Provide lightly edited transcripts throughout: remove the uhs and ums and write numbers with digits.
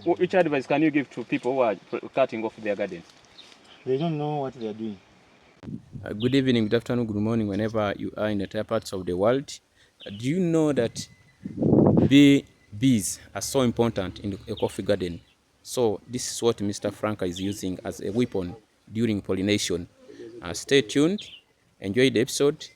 which advice can you give to people who are cutting off their gardens? They don't know what they are doing. Good evening, good afternoon, good morning, whenever you are in the entire parts of the world. Do you know that bees are so important in a coffee garden? So this is what Mr. Franca is using as a weapon during pollination. Stay tuned, enjoy the episode.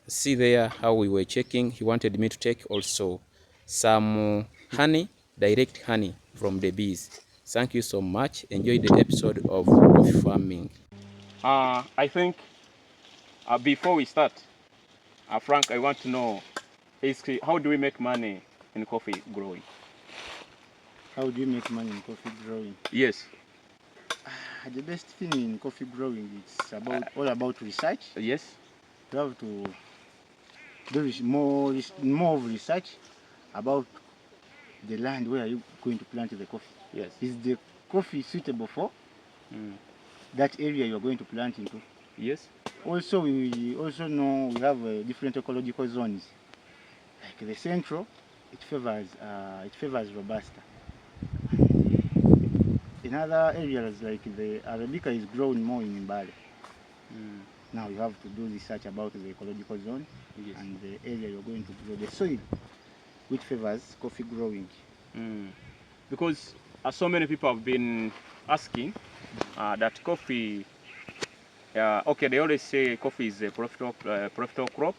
See there how we were checking. He wanted me to take also some honey, direct honey from the bees. Thank you so much. Enjoy the episode of coffee farming. I think before we start, Frank, I want to know basically how do we make money in coffee growing? How do you make money in coffee growing? Yes. The best thing in coffee growing is all about research. Yes. You have to do more of research about the land where you are going to plant the coffee. Yes. Is the coffee suitable for that area you are going to plant into? Yes. Also, we also know we have different ecological zones. Like the central, it favors Robusta. In other areas like the Arabica is grown more in Mbale. Now you have to do research about the ecological zone and the area you're going to grow, the soil which favors coffee growing. Because so many people have been asking that coffee, okay, they always say coffee is a profitable crop,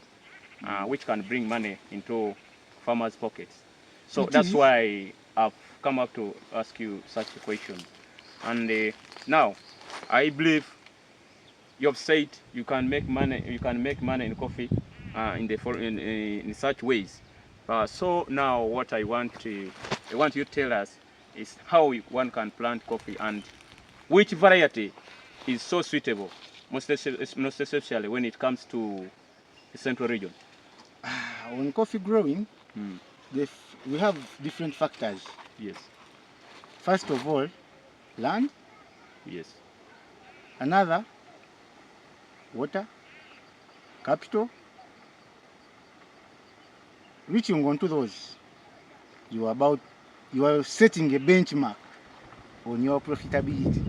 which can bring money into farmers' pockets. So that's why I've come up to ask you such a question. And now, I believe you have said you can make money. You can make money in coffee in such ways. So now, what I want you to tell us is how one can plant coffee and which variety is so suitable, most especially when it comes to the central region. On coffee growing, we have different factors. Yes. First of all, land. Yes. Another, water, capital. Reaching onto those, you are setting a benchmark on your profitability.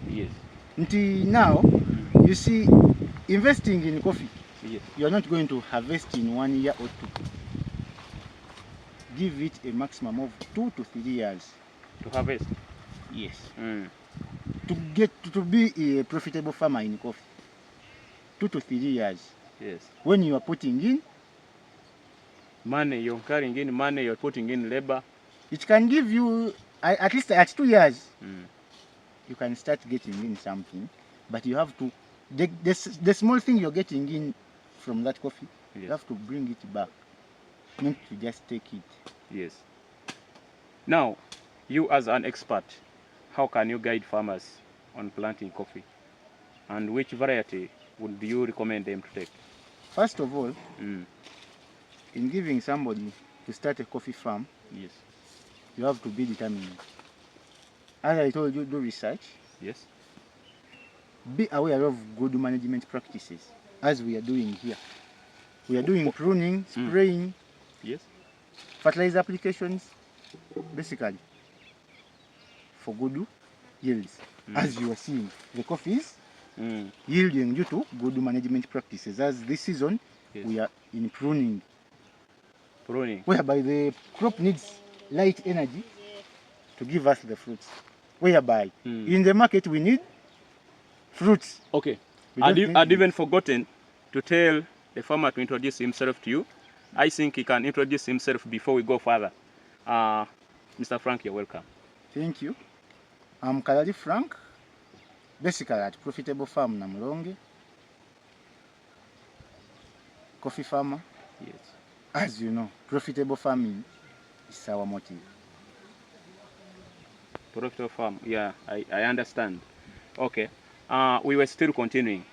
Yes. Until now, you see, investing in coffee, yes, you are not going to harvest in 1 year or 2. Give it a maximum of 2 to 3 years to harvest. Yes. To be a profitable farmer in coffee, 2 to 3 years. Yes. When you are putting in money, you're carrying in money, you're putting in labor. It can give you at least at 2 years. You can start getting in something, but you have to the small thing you're getting in from that coffee, you have to bring it back, not to just take it. Yes. Now, you as an expert, how can you guide farmers on planting coffee, and which variety would you recommend them to take? First of all, in giving somebody to start a coffee farm, yes, you have to be determined. As I told you, do research. Yes. Be aware of good management practices, as we are doing here. We are doing pruning, spraying, yes, fertilizer applications, basically for good yields. As you are seeing, the coffee is yielding due to good management practices. As this season, we are in pruning, whereby the crop needs light energy to give us the fruits. Whereby in the market we need fruits. Okay. I'd even forgotten to tell the farmer to introduce himself to you. I think he can introduce himself before we go further. Mr. Frank, you're welcome. Thank you. I'm Kalali Frank, basically at Profitable Farm Namulonge, coffee farmer. Yes. As you know, profitable farming is our motive. Profitable farm, yeah, I understand. Okay. We were still continuing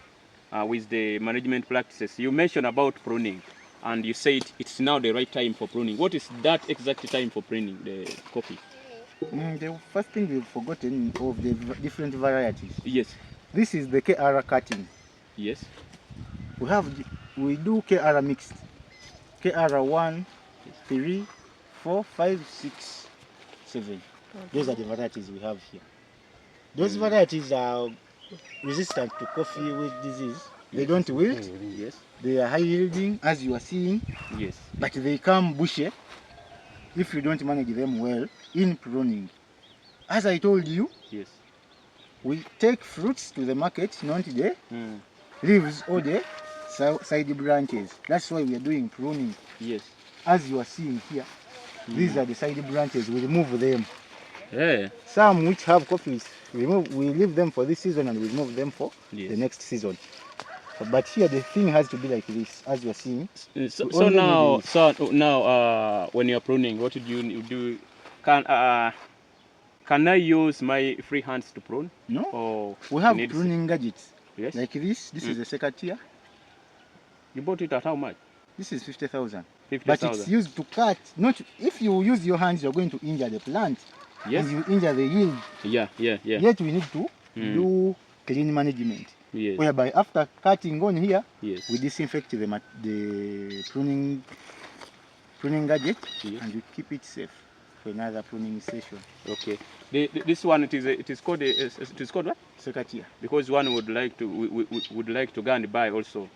with the management practices. You mentioned about pruning, and you said it's now the right time for pruning. What is that exact time for pruning the coffee? The first thing we've forgotten of the different varieties. Yes. This is the KR cutting. Yes. We do KR mixed. KR 1, 3, 4, 5, 6, 7. Those are the varieties we have here. Those varieties are resistant to coffee with disease. They don't wilt. Yes. They are high yielding, as you are seeing. Yes. But they come bushy if you don't manage them well in pruning. As I told you, Yes. we take fruits to the market, not the leaves or the side branches. That's why we are doing pruning. Yes. As you are seeing here, these are the side branches. We remove them. Yeah. Some which have coffees, we leave them for this season and we remove them for the next season. But here the thing has to be like this, as you are seeing. So now, when you are pruning, what would you do? Can I use my free hands to prune? No. Or we have pruning gadgets. Yes. Like this. This is a secateurs. You bought it at how much? This is 50,000. 50,000. But it's used to cut. Not if you use your hands, you're going to injure the plant. Yes. And you injure the yield. Yeah. Yet we need to do clean management. Yes. Whereby after cutting on here, yes, we disinfect the pruning gadget and we keep it safe for another pruning session. Okay. This one it is called what? Secateurs. Because one would like to go and buy also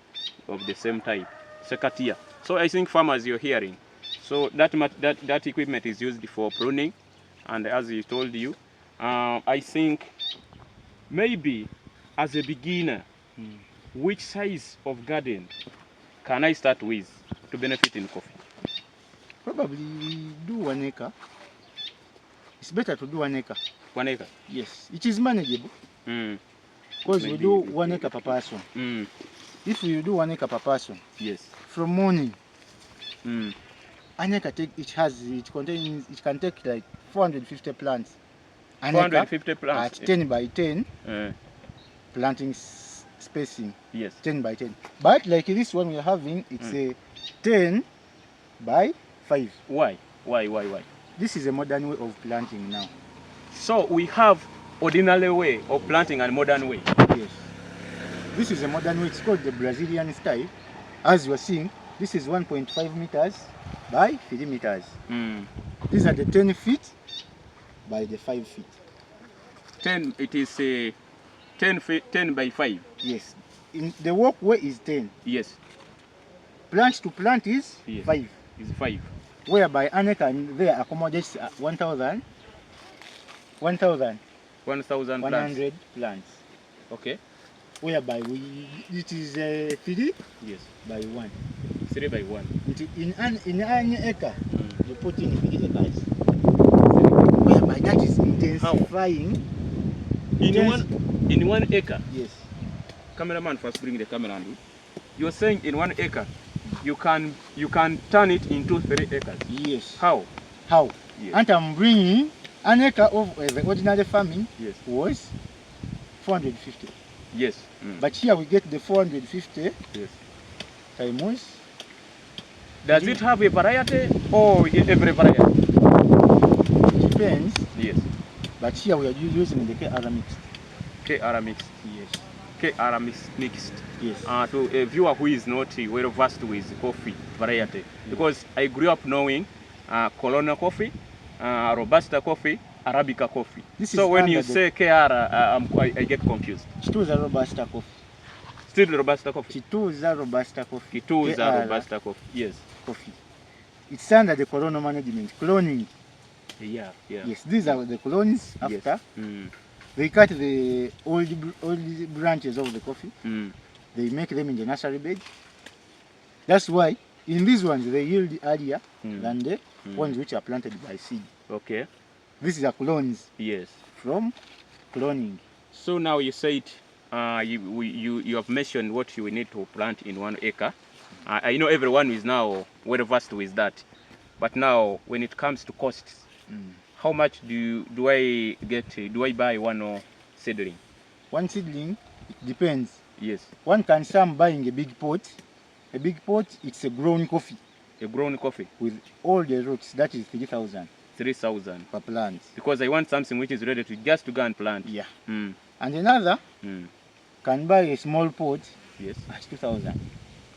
of the same type. Secateurs. So I think farmers, you're hearing. So that equipment is used for pruning, and as he told you, I think maybe as a beginner, which size of garden can I start with to benefit in coffee? Probably we do 1 acre. It's better to do 1 acre. 1 acre? Yes, it is manageable. Because we do 1 acre per person. If you do 1 acre per person, yes, from morning, 1 acre it can take like 450 plants. 450 plants at 10 by 10 planting spacing. Yes, 10 by 10. But like this one we are having, it's a 10 by 5. Why? This is a modern way of planting now. So we have ordinary way of planting and modern way. Yes. This is a modern way. It's called the Brazilian style. As you are seeing, this is 1.5 meters by 3 meters. These are the 10 feet by the 5 feet. 10. It is a 10 by 5. Yes. In the walkway is 10. Yes. Plant to plant is 5. Is 5. Whereby an acre there accommodates 1,100 plants. Okay. Whereby it is 3 yes, by 1. 3 by 1. In an acre, you put in 3 acres. Whereby that is intensifying. In 1 acre? Yes. Cameraman, first bring the camera on. You're saying in 1 acre, you can turn it into 3 acres. Yes. How? Yes. And I'm bringing 1 acre of the ordinary farming. Yes. Was 450. Yes. But here we get the 450. Yes. Times. Does it have a variety or every variety? It depends. Yes. But here we are using the KR mixed. KR mixed. Yes. KR mixed. Yes. To a viewer who is not well versed with coffee variety, because I grew up knowing Colonial coffee, Robusta coffee, Arabica coffee. So when you say KR, I get confused. Chituza Robusta coffee. Still Robusta coffee. Chituza Robusta coffee. Chituza Robusta coffee. Yes. Coffee. It's under the colonial management. Cloning. Yeah. Yes, these are the clones after. Yes. They cut the old branches of the coffee. They make them in the nursery bed. That's why in these ones they yield earlier than the ones which are planted by seed. Okay. These are clones. Yes. From cloning. So now you said you have mentioned what you need to plant in 1 acre. I know everyone is now well versed with that. But now when it comes to costs, how much do I buy one seedling? One seedling, it depends. Yes. One can start buying a big pot. A big pot, it's a grown coffee. A grown coffee? With all the roots, that is 3,000. 3,000 per plant. Because I want something which is ready to just to go and plant. Yeah. And another can buy a small pot. Yes. At 2,000.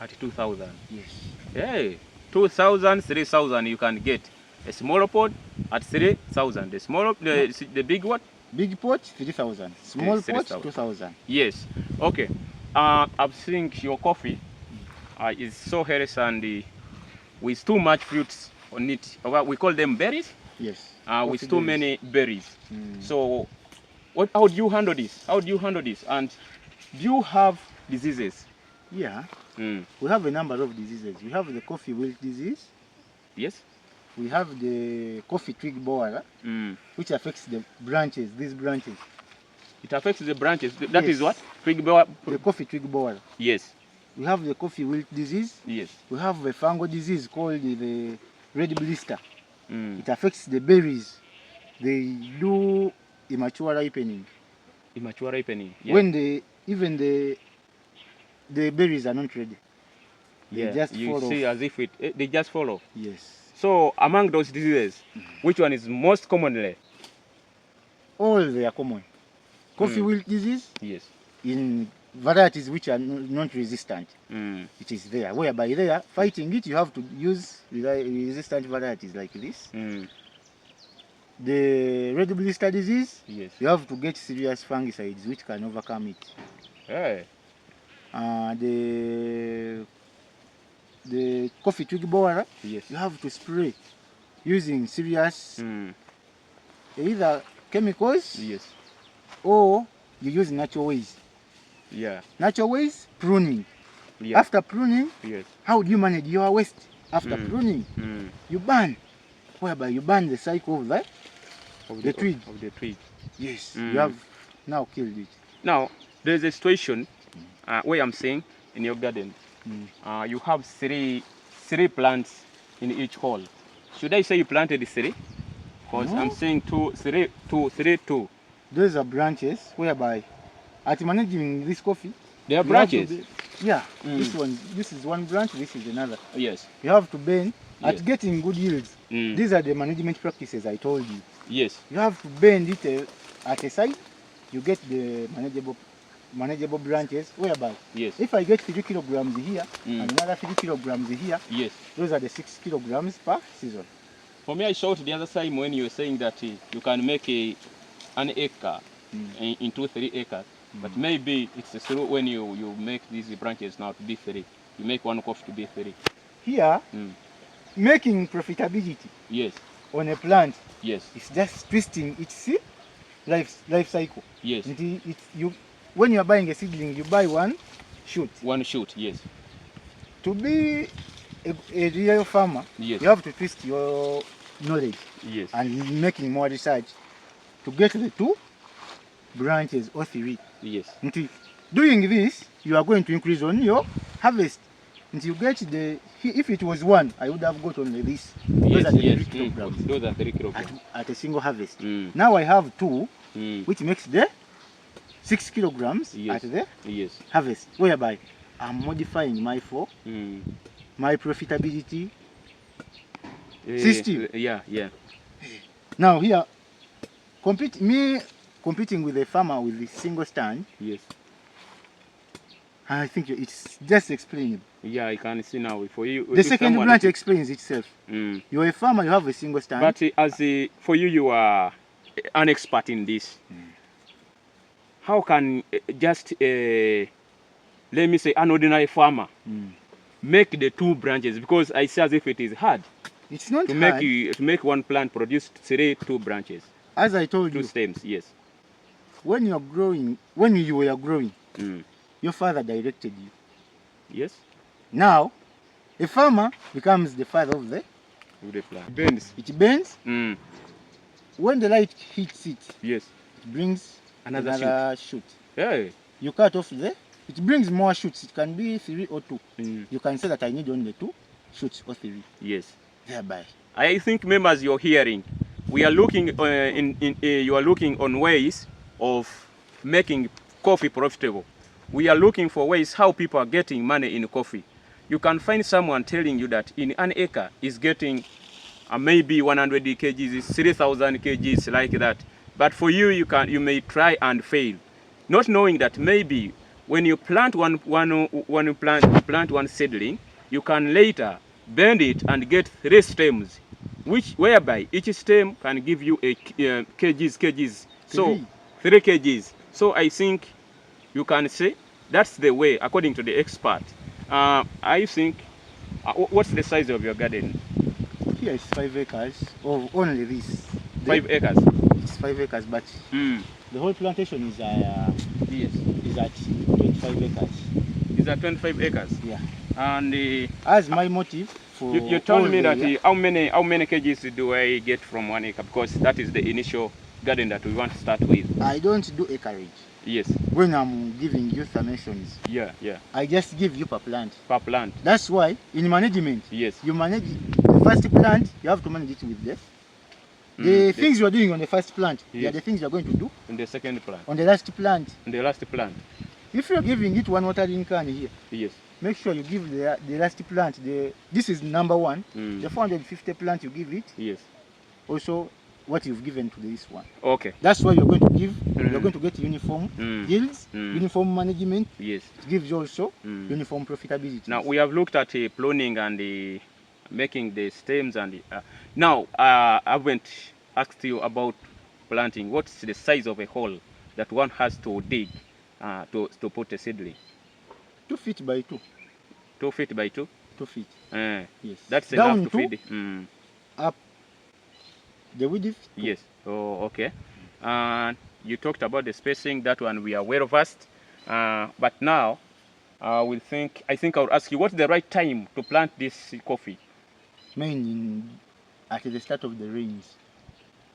At 2,000. Yes. Hey, 2,000, 3,000 you can get. A smaller pot at 3,000. The big what? Big pot 3,000. Small pot 3,000. 2,000. Yes. Okay. I think your coffee is so healthy and with too much fruits on it. We call them berries. Yes. With too many berries. So, how do you handle this? How do you handle this? And do you have diseases? Yeah. We have a number of diseases. We have the coffee wilt disease. Yes. We have the coffee twig borer, which affects the branches, these branches. It affects the branches. That Yes. is what? Twig borer? The coffee twig borer. Yes. We have the coffee wilt disease. Yes. We have a fungal disease called the red blister. Mm. It affects the berries. They do immature ripening. Immature ripening. Yeah. When even the berries are not ready. They just you fall see off. as if they just fall off. Yes. So among those diseases, which one is most commonly? All they are common. Coffee wilt disease Yes. in varieties which are not resistant. It is there. Whereby there, fighting it, you have to use resistant varieties like this. The red blister disease, Yes. you have to get serious fungicides which can overcome it. Hey. The coffee twig borer, Yes. you have to spray using serious either chemicals Yes. or you use natural ways. Yeah. Natural ways, pruning. Yeah. After pruning, Yes. how do you manage your waste? After pruning, you burn, whereby you burn the cycle of that. The twig. Of the twig. Yes, you have now killed it. Now, there's a situation where I'm saying in your garden, you have three plants in each hole. Should I say you planted three? Because I'm saying two. Those are branches whereby at managing this coffee, They are you have to branches. yeah, this is one branch, this is another. Yes. You have to bend Yes. at getting good yields. These are the management practices I told you. Yes. You have to bend it at a side, you get the manageable branches whereby Yes. if I get 3 kilograms here and another 3 kilograms here, Yes. those are the 6 kilograms per season. For me, I saw it the other time when you were saying that you can make an acre into 3 acres. But maybe it's true when you make these branches now to be 3. You make one coffee to be 3. Here, making profitability Yes. on a plant Yes. is just twisting its life cycle. Yes. When you are buying a seedling, you buy one shoot. One shoot. Yes. To be a real farmer, Yes. you have to twist your knowledge Yes. and making more research to get the 2 branches or 3. Yes. Doing this, you are going to increase on your harvest. Until you get if it was 1, I would have got only this. Those are the 3 kilograms Those are 3 kilograms. at a single harvest. Now I have 2, which makes the 6 kilograms Yes. at the Yes. harvest, whereby I'm modifying my profitability system. Yeah. Yeah. Now here, competing with a farmer with a single stand, Yes. I think it's just explainable. Yeah, I can see now. For you, The second branch explains itself. Mm. You're a farmer, you have a single stand. But for you, you are an expert in this. How can just let me say an ordinary farmer make the 2 branches? Because I see as if it is hard It's not to hard. make one plant produce 2 branches, As I told 2 you, stems. Yes. when you were growing, your father directed you. Yes. Now, a farmer becomes the father of the plant. Bends. It bends. When the light hits it, Yes. it brings Another shoot. Hey. You cut off it brings more shoots. It can be 3 or 2. You can say that I need only 2 shoots or 3. Yes. Thereby. I think members, you're hearing, we are looking you are looking on ways of making coffee profitable. We are looking for ways how people are getting money in coffee. You can find someone telling you that in an acre is getting maybe 100 kgs, 3,000 kgs, like that. But for you, you may try and fail, not knowing that maybe when you plant one seedling, you can later bend it and get 3 stems whereby each stem can give you a kgs. So 3. 3 kgs. So I think you can say that's the way, according to the expert. I think, what's the size of your garden? Here is 5 acres of only this. 5 acres. It's 5 acres, but the whole plantation is Yes. is at 25 acres. Is that 25 acres? Yeah. And As my motive for you told all me the that year, how many kgs do I get from 1 acre? Because that is the initial garden that we want to start with. I don't do acreage. Yes. When I'm giving you dimensions, Yeah, yeah. I just give you per plant. Per plant. That's why in management, Yes. you manage the first plant, you have to manage it with the things you are doing on the first plant. They are Yes. the things you are going to do In the second plant. on the last plant. In the last plant. If you are giving it one watering can here, Yes. make sure you give the last plant. This is number 1. Mm. The 450 plant you give it, Yes. also what you've given to this one. Okay. That's why you're going to give. Mm. You're going to get uniform Mm. yields, Mm. uniform management. Yes. It gives you also Mm. uniform profitability. Now we have looked at pruning and making the stems and now I haven't asked you about planting. What's the size of a hole that one has to dig to put a seedling? 2 feet by 2. 2 feet by 2. 2 feet. Yes. That's Down enough to to feed. Mm. up the width. Yes. Oh, okay. And you talked about the spacing. That one we are well versed. But now I think I would ask you, what's the right time to plant this coffee? Mainly at the start of the rains.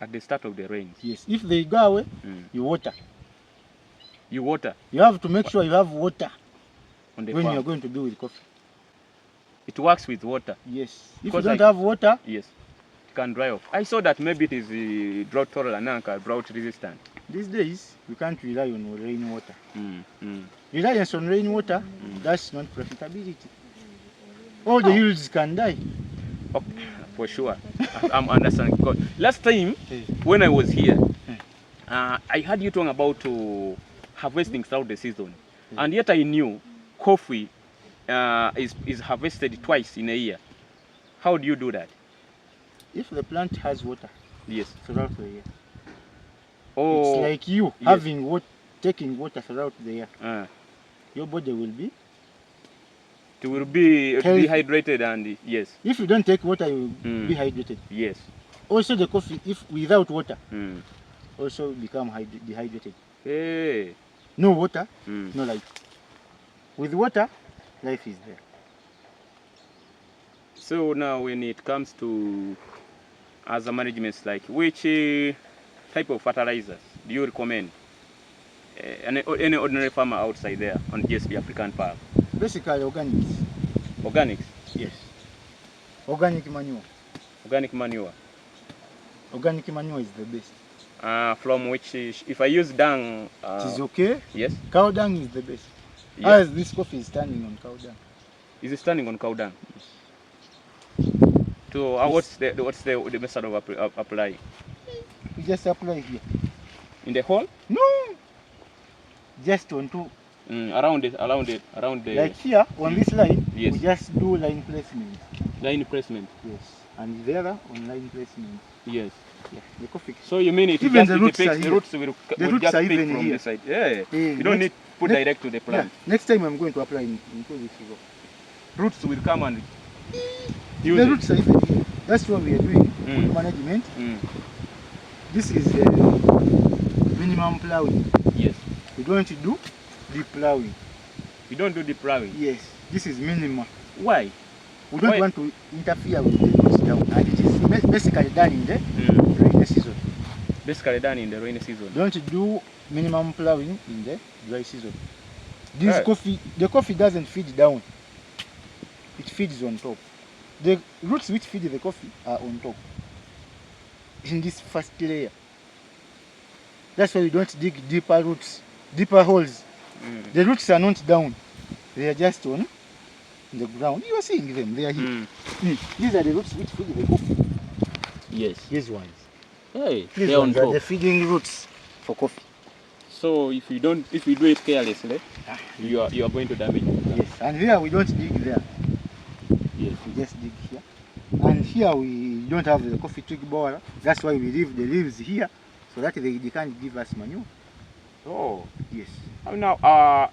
At the start of the rains. Yes. If they go away, you water. You water You have to make sure you have water on the when farm. you're going to do with coffee. It works with water. Yes. If Because you don't have water, Yes. It can dry off. I saw that maybe it is drought tolerant, drought resistant. these days we can't rely on rainwater. Mm. Mm. Reliance on rainwater, that's not profitability. All the yields can die. Okay. For sure. I'm understanding. Because last time when I was here, I heard you talking about harvesting throughout the season. And yet I knew coffee is harvested twice in a year. How do you do that? If the plant has water Yes. throughout the year, Oh, it's like you yes. having taking water throughout the year. Your body will be. it will be Healthy. dehydrated and yes. If you don't take water, you will be hydrated. Yes. Also, the coffee, if without water, Mm. also become dehydrated. Hey. No water, Mm. no life. With water, life is there. So now when it comes to other managements, like which type of fertilizers do you recommend any ordinary farmer outside there on GSP African Park? Basically, organics. Organics? Yes. Organic manure. Organic manure. Organic manure is the best. From which, if I use dung... it is okay. Yes? Cow dung is the best. Yes. As this coffee is standing on cow dung. Is it standing on cow dung? Yes. So what's the method of applying? We just apply here. In the hole? No! Just on two. Around the... Like here, on this line, Yes. we just do line placement. Line placement. Yes. And the other on line placement. Yes. Yeah, the coffee. So you mean it Even just the roots depicts are the here. roots will The roots just are pick even from here. the side. Yeah. Eh, You don't need to put direct to the Yeah. plant. Next time I'm going to apply into this row. Roots will come and use The it. roots are even here. That's what we are doing. Mm. Wood management. Mm. This is minimum plowing. Yes. We don't do deep plowing. You don't do deep plowing. Yes. This is minimum. Why? We don't Why? want to interfere with the roots down. And it is basically done in the rainy season. Basically done in the rainy season. Don't do minimum plowing in the dry season. This Right. the coffee doesn't feed down. It feeds on top. The roots which feed the coffee are on top. In this first layer. That's why we don't dig deeper roots, deeper holes. The roots are not down. They are just on the ground. You are seeing them. They are here. These are the roots which feed the coffee. Yes. These ones. Hey, These they're on ones are top. the feeding roots for coffee. So if you do it carelessly, you are going to damage it. Yes. And here we don't dig there. Yes. We just dig here. And here we don't have the coffee twig borer. That's why we leave the leaves here, so that they can't give us manure. Oh. Yes. Now,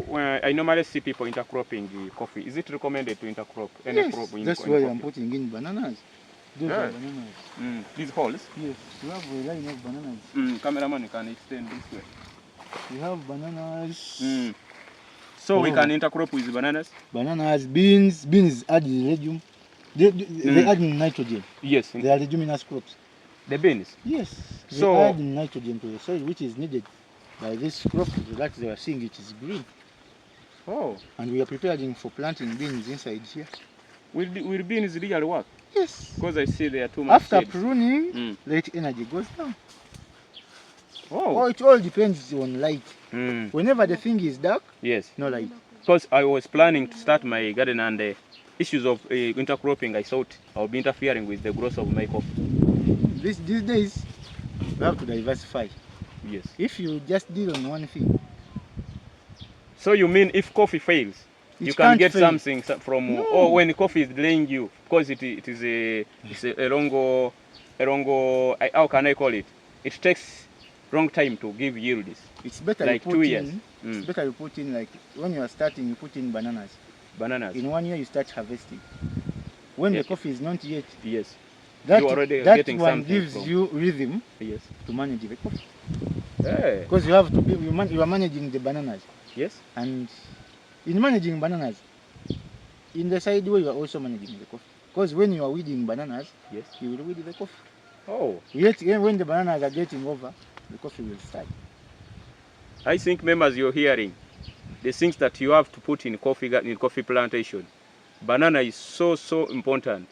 when I normally see people intercropping the coffee. Is it recommended to intercrop any Yes, crop in that's in why coffee? I'm putting in bananas. Those Yeah. are bananas. These holes. Yes, we have a line of bananas. Cameraman, you can extend this way. We have bananas. So we can intercrop with bananas? Bananas, beans. Beans add the legume. They add nitrogen. Yes. They are leguminous crops. The beans? Yes. They So add nitrogen to the soil, which is needed by this crop that they are seeing it is green. Oh. And we are preparing for planting beans inside here. Will beans really work? Yes. Because I see there are too much After seeds. pruning, light energy goes down. Oh. Oh, it all depends on light. Mm. Whenever the thing is dark, Yes. no light. Because I was planning to start my garden and the issues of intercropping, I thought I'll be interfering with the growth of my coffee. These days, we have to diversify. Yes. If you just deal on one thing, So you mean if coffee fails, it you can can't get fail. something from, No. or when coffee is delaying you, because it is a longo, how can I call it? It takes long time to give yields. It's better Like you 2 put years. in. It's better you put in, like when you are starting, you put in bananas. Bananas. In 1 year, you start harvesting. When Yeah. the coffee is not yet, Yes. that You already that getting one something gives from- you rhythm Yes. to manage the coffee. Hey. Because you have to be, you are managing the bananas. Yes. And in managing bananas, in the side way, you are also managing the coffee. Because when you are weeding bananas, Yes. you will weed the coffee. Oh. Yet when the bananas are getting over, the coffee will start. I think members you're hearing, the things that you have to put in coffee plantation. Banana is so important.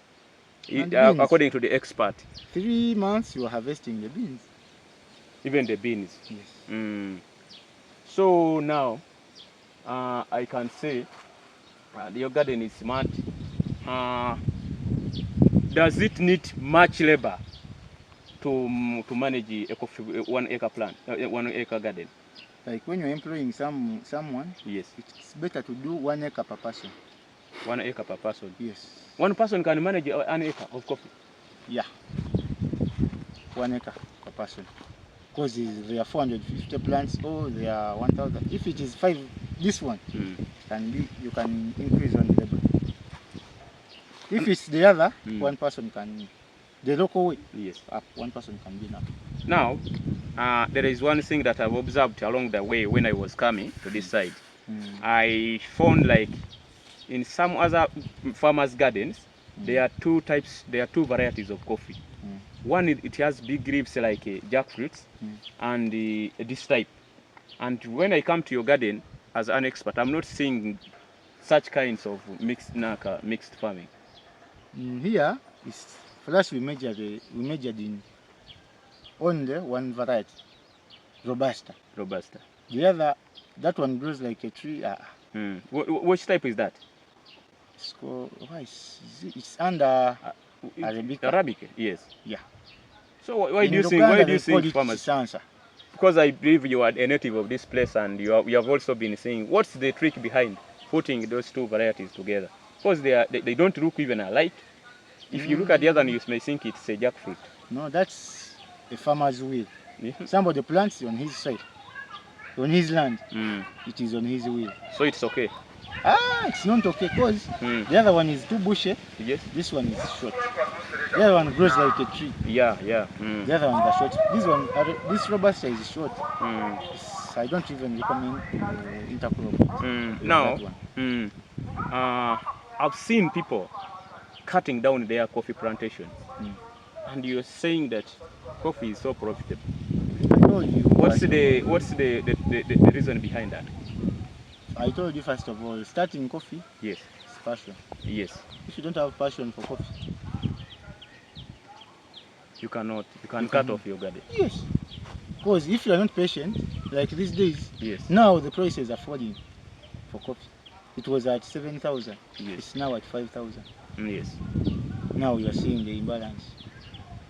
And beans. According to the expert, 3 months you are harvesting the beans. even the beans. Yes. So now, I can say your garden is smart. Does it need much labor to manage a coffee 1 acre plant, 1 acre garden? Like when you're employing someone, Yes. it's better to do 1 acre per person. 1 acre per person. Yes. One person can manage 1 acre of coffee. Yeah. 1 acre per person. Because there are 450 plants or there are 1,000. If it is 5, this one can be, you can increase on the labor. If it's the other, one person can, the local way, Yes. up, one person can be enough. Now, there is one thing that I've observed along the way when I was coming to this side. I found like in some other farmers' gardens, there are two varieties of coffee. One, it has big leaves like jackfruits and this type. And when I come to your garden as an expert, I'm not seeing such kinds of mixed farming. Here, for us we measured in only one variety, Robusta. Robusta. The other, that one grows like a tree. Which type is that? It's called, it's under Arabica. Arabica, yes. Yeah. So why do you Uganda, they call think it farmers? Sansa. Because I believe you are a native of this place and you have also been saying, what's the trick behind putting those two varieties together? Because they don't look even alike. If you look at the other one, you may think it's a jackfruit. No, that's a farmer's will. Yeah. Somebody plants on his side, on his land. Mm. It is on his will. So it's okay. It's not okay because the other one is too bushy. Yes. This one is short. The other one grows like a tree. Yeah. The other ones are short. This Robusta is short. I don't even recommend intercropping. Now, That one. I've seen people cutting down their coffee plantations, and you're saying that coffee is so profitable. I told you. What's the reason behind that? I told you first of all, starting coffee Yes. is passion. Yes. If you don't have passion for coffee, You can cut off your garden. yes. Because if you are not patient, like these days, Yes. now the prices are falling for coffee. It was at 7,000. Yes. It's now at 5,000. Yes. Now you are seeing the imbalance.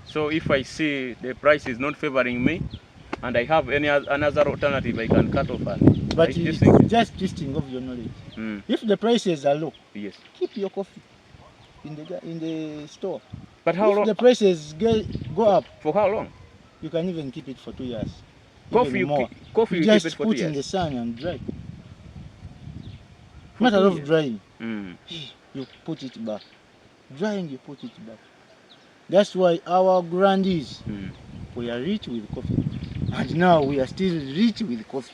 So if I see the price is not favoring me, and I have another alternative, I can cut off. But I it's just twisting of your knowledge. Mm. If the prices are low, Yes. keep your coffee. in the store. But how If long? the prices go up, For how long? you can even keep it for 2 years. Coffee, Even you, more. coffee You you keep just it for 2 put in years. the sun and dry. For Matter 2 of years. drying, Mm. you put it back. Drying, you put it back. That's why our grandees, we are rich with coffee. And now we are still rich with coffee.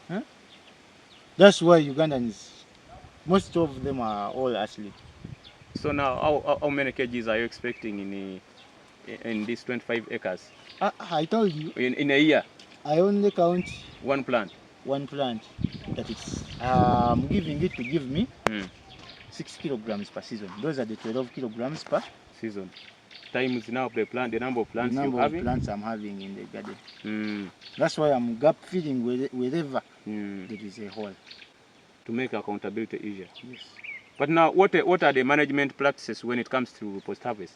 Huh? That's why Ugandans, most of them are all asleep. So now, how many kgs are you expecting in these 25 acres? I told you, In a year? I only count One plant? one plant that it's giving it to give me 6 kilograms per season. Those are the 12 kilograms per Season. Times now the number of the plants number you're of having? plants I'm having in the garden. That's That's why I'm gap feeding wherever there is a hole. to make accountability easier. Yes. But now, what are the management practices when it comes to post-harvest?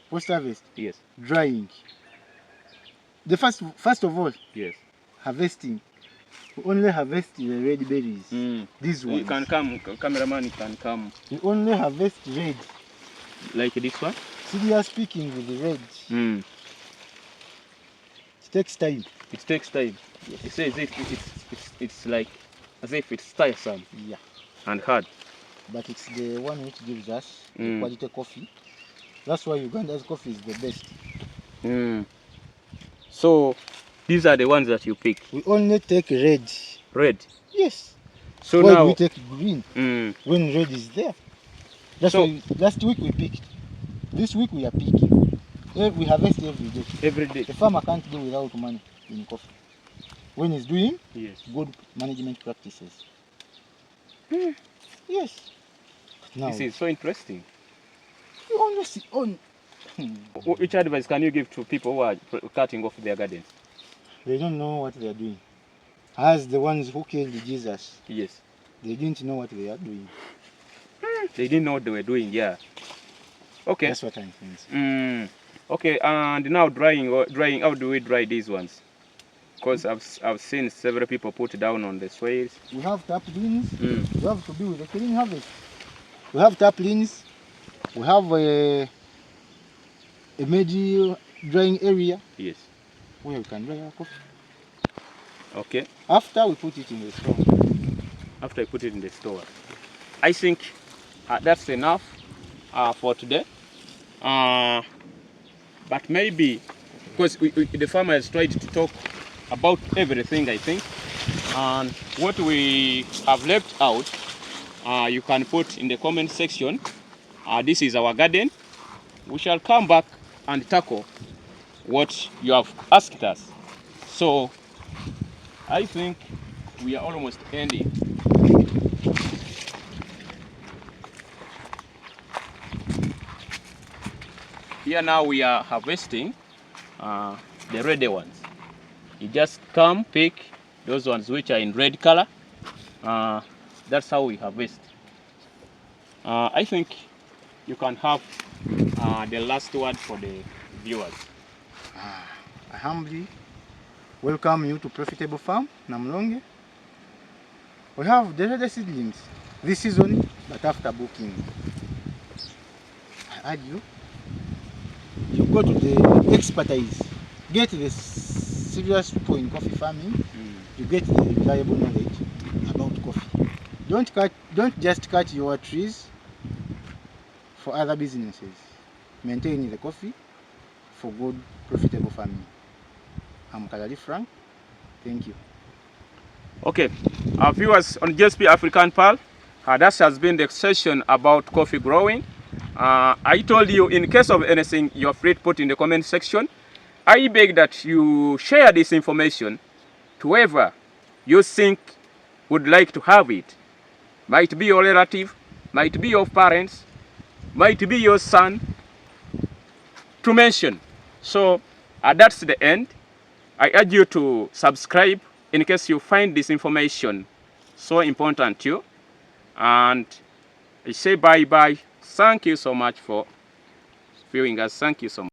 Post harvest, Yes. drying. The first of all, Yes. harvesting. We only harvest the red berries. These You ones. can come, cameraman, you can come We only harvest red. like this one. Seriously speaking, with the red, it takes time. It takes time. Yes. It says it's like as if it's tiresome Yeah. and hard. But it's the one which gives us the Mm. quality coffee. That's why Uganda's coffee is the best. So these are the ones that you pick. We only take red. Red. Yes. So Why now we take green when red is there? That's So- why last week we picked. This week we are picking. We harvest every day. every day. The farmer can't do without money in coffee. When he's doing Yes. good management practices. Yes. Now, This is so interesting. you only see on. Which advice can you give to people who are cutting off their gardens? They don't know what they are doing. As the ones who killed Jesus, Yes. they didn't know what they are doing. They didn't know what they were doing. Yeah. Okay. That's what I'm saying. Okay. And now drying. How do we dry these ones? Because I've seen several people put down on the swales. We have taplings. We have to be with a clean harvest. We have taplings. We have a major drying area Yes. where we can dry our coffee. Okay. After we put it in the store. After I put it in the store, I think that's enough for today. But maybe because the farmer has tried to talk about everything, I think, and what we have left out, you can put in the comment section. This is our garden. We shall come back and tackle what you have asked us. So I think we are almost ending. Here now we are harvesting the red ones. You just come pick those ones which are in red color. That's how we harvest. I think you can have the last word for the viewers. I humbly welcome you to Profitable Farm, Namlonge. We have the red seedlings this season, but after booking. I urge you go to the expertise, get the serious people in coffee farming, you get the reliable knowledge about coffee. Don't just cut your trees for other businesses. Maintain the coffee for good, profitable farming. I'm Kalali Frank. Thank you. Okay, our viewers on GSP African Pearl, that has been the session about coffee growing. I told you, in case of anything, you're free to put in the comment section. I beg that you share this information to whoever you think would like to have it. Might be your relative, might be your parents, might be your son, to mention. So that's the end. I urge you to subscribe in case you find this information so important to you. And I say bye-bye. Thank you so much for viewing us. Thank you so much.